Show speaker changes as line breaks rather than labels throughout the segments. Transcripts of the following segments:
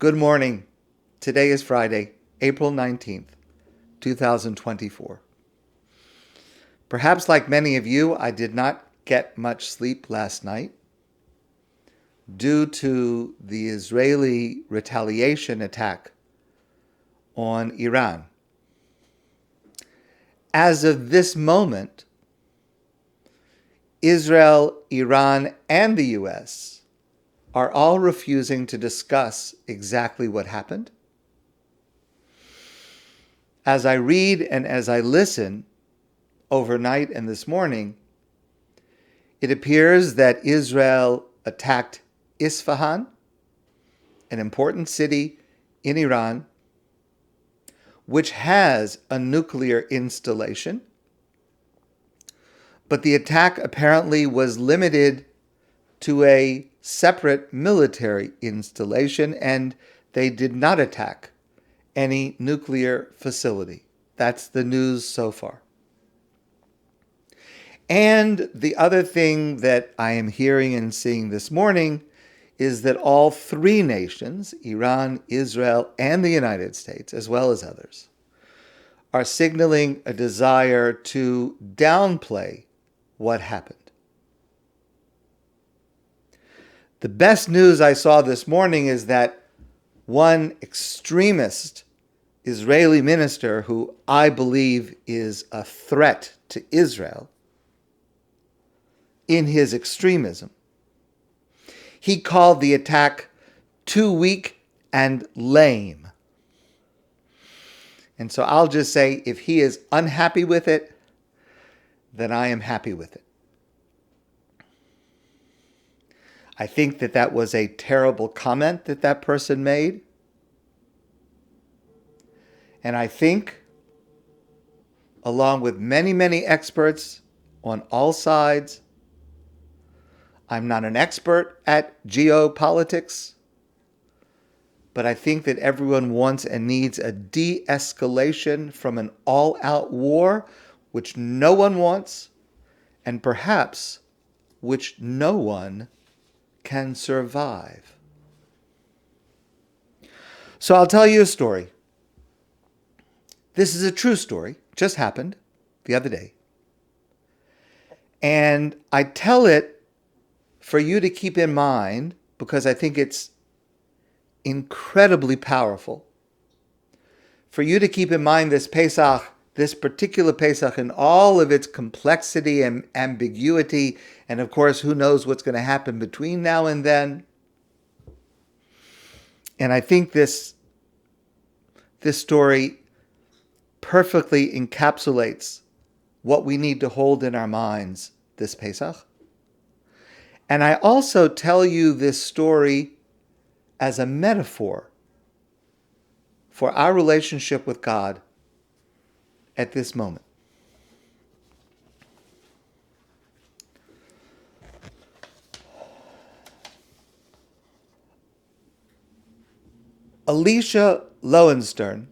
Good morning. Today is Friday, April 19th, 2024. Perhaps like many of you, I did not get much sleep last night due to the Israeli retaliation attack on Iran. As of this moment, Israel, Iran, and the U.S. are all refusing to discuss exactly what happened. As I read and as I listen overnight and this morning, it appears that Israel attacked Isfahan, an important city in Iran, which has a nuclear installation. But the attack apparently was limited to a separate military installation, and they did not attack any nuclear facility. That's the news so far. And the other thing that I am hearing and seeing this morning is that all three nations, Iran, Israel, and the United States, as well as others, are signaling a desire to downplay what happened. The best news I saw this morning is that one extremist Israeli minister, who I believe is a threat to Israel in his extremism, he called the attack too weak and lame. And so I'll just say, if he is unhappy with it, then I am happy with it. I think that that was a terrible comment that person made. And I think, along with many, many experts on all sides, I'm not an expert at geopolitics, but I think that everyone wants and needs a de-escalation from an all-out war, which no one wants, and perhaps which no one can survive. So I'll tell you a story. This is a true story, just happened the other day. And I tell it for you to keep in mind because I think it's incredibly powerful. For you to keep in mind this Pesach, this particular Pesach, in all of its complexity and ambiguity, and of course, who knows what's going to happen between now and then. And I think this story perfectly encapsulates what we need to hold in our minds this Pesach. And I also tell you this story as a metaphor for our relationship with God at this moment. Elisha Lowenstern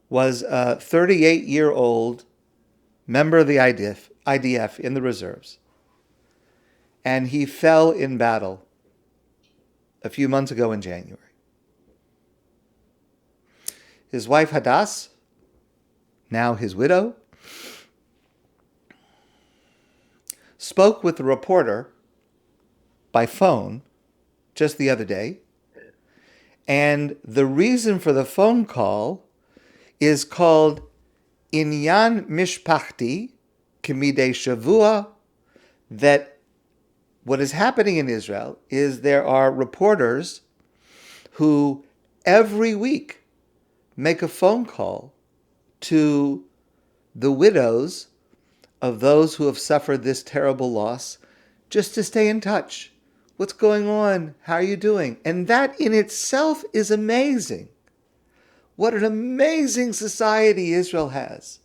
was a 38-year-old member of the IDF in the reserves. And he fell in battle a few months ago in January. His wife Hadas, now his widow, spoke with a reporter by phone just the other day. And the reason for the phone call is called Inyan Mishpachti Kemidei Shavua, that what is happening in Israel is there are reporters who every week make a phone call to the widows of those who have suffered this terrible loss just to stay in touch. What's going on? How are you doing? And that in itself is amazing. What an amazing society Israel has.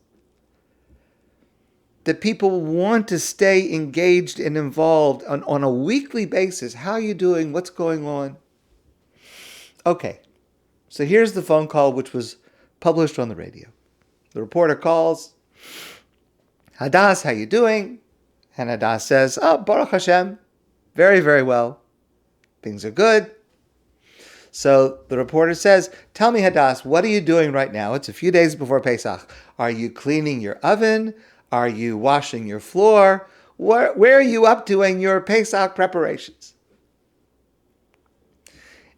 That people want to stay engaged and involved on a weekly basis. How are you doing? What's going on? Okay, so here's the phone call which was published on the radio. The reporter calls, Hadas, how you doing? And Hadas says, oh, Baruch Hashem, very, very well. Things are good. So the reporter says, tell me, Hadas, what are you doing right now? It's a few days before Pesach. Are you cleaning your oven? Are you washing your floor? Where are you up to in your Pesach preparations?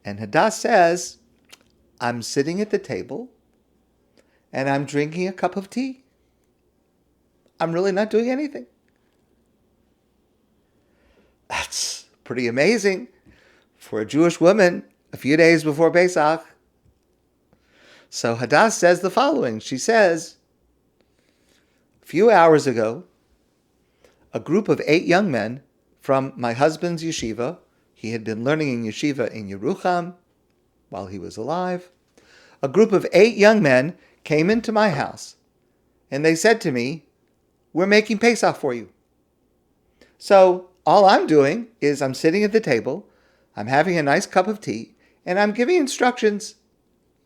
And Hadas says, I'm sitting at the table and I'm drinking a cup of tea. I'm really not doing anything. That's pretty amazing for a Jewish woman a few days before Pesach. So Hadas says the following. She says, a few hours ago, a group of 8 young men from my husband's yeshiva, he had been learning in yeshiva in Yerucham while he was alive, a group of 8 young men came into my house and they said to me, we're making Pesach for you. So all I'm doing is I'm sitting at the table, I'm having a nice cup of tea, and I'm giving instructions.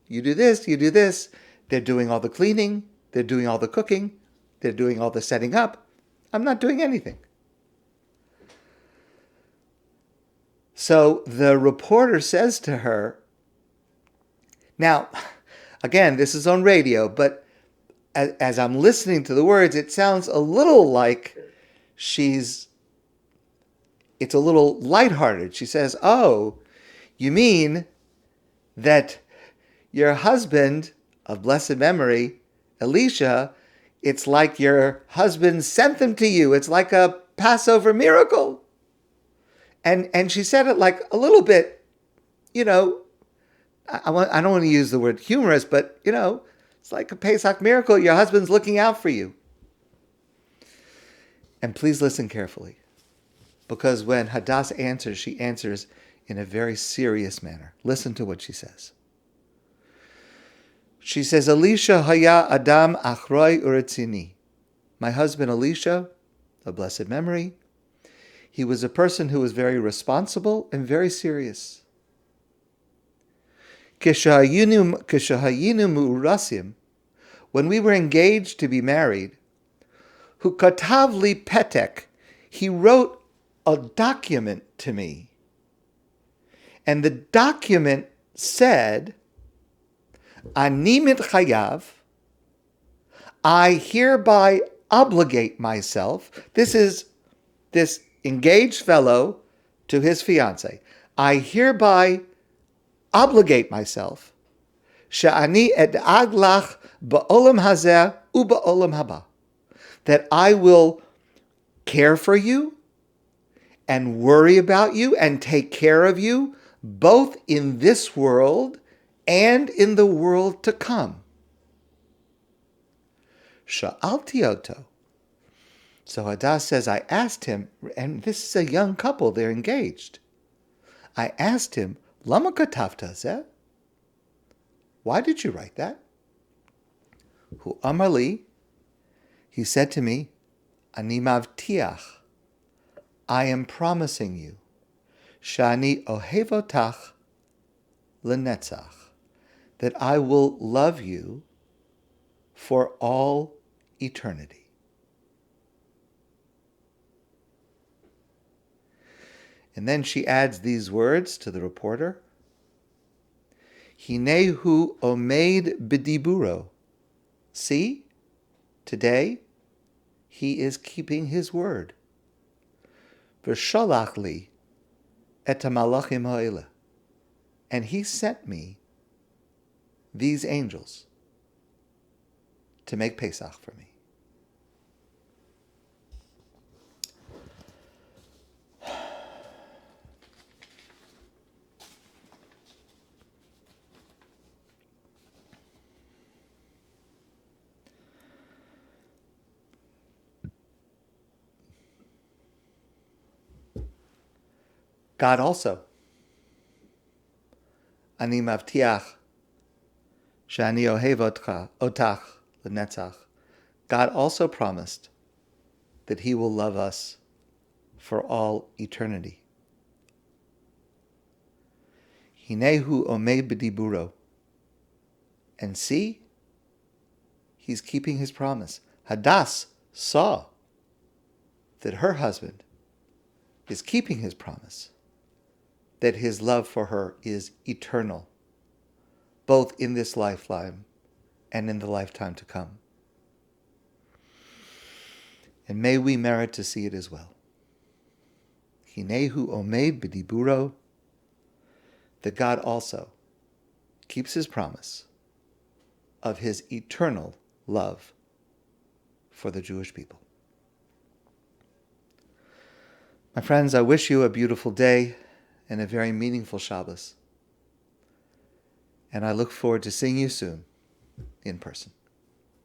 You do this, you do this. They're doing all the cleaning, they're doing all the cooking, they're doing all the setting up. I'm not doing anything. So the reporter says to her, now, again, this is on radio, but as I'm listening to the words, it sounds a little like it's a little lighthearted. She says, oh, you mean that your husband of blessed memory, Elisha, it's like your husband sent them to you. It's like a Passover miracle. And she said it like a little bit, I don't want to use the word humorous, but, it's like a Pesach miracle. Your husband's looking out for you. And please listen carefully, because when Hadas answers, she answers in a very serious manner. Listen to what she says. She says, Elisha haya adam achroi uretzini. My husband Elisha, of blessed memory, he was a person who was very responsible and very serious. Kishahayinu mu'urasim, when we were engaged to be married, hu katav li petek, he wrote a document to me. And the document said, Ani mitchayav, I hereby obligate myself. This engaged fellow to his fiancée. I hereby obligate myself. Sha'ani ed'ag lach ba'olam hazeh u'ba'olam haba. That I will care for you and worry about you and take care of you both in this world and in the world to come. Sha'alti oto. So Hadas says, I asked him, and this is a young couple, they're engaged. I asked him, Lama katavta zeh? Why did you write that? Hu amar li, he said to me, Ani mavtiach, I am promising you, Shani ohevotach lenetzach, that I will love you for all eternity. And then she adds these words to the reporter. Hinehu omeid b'diburo. See, today he is keeping his word. V'shalach li et malachim ha'ele. And he sent me these angels to make Pesach for me. God also, Ani mavtiach, shani ohev otach lenetzach. God also promised that he will love us for all eternity. Hinehu omeid b'diburo. And see, he's keeping his promise. Hadas saw that her husband is keeping his promise. that his love for her is eternal, both in this lifetime and in the lifetime to come. And may we merit to see it as well. Hinehu omed b'diburo, that God also keeps his promise of his eternal love for the Jewish people. My friends, I wish you a beautiful day and a very meaningful Shabbos. And I look forward to seeing you soon in person.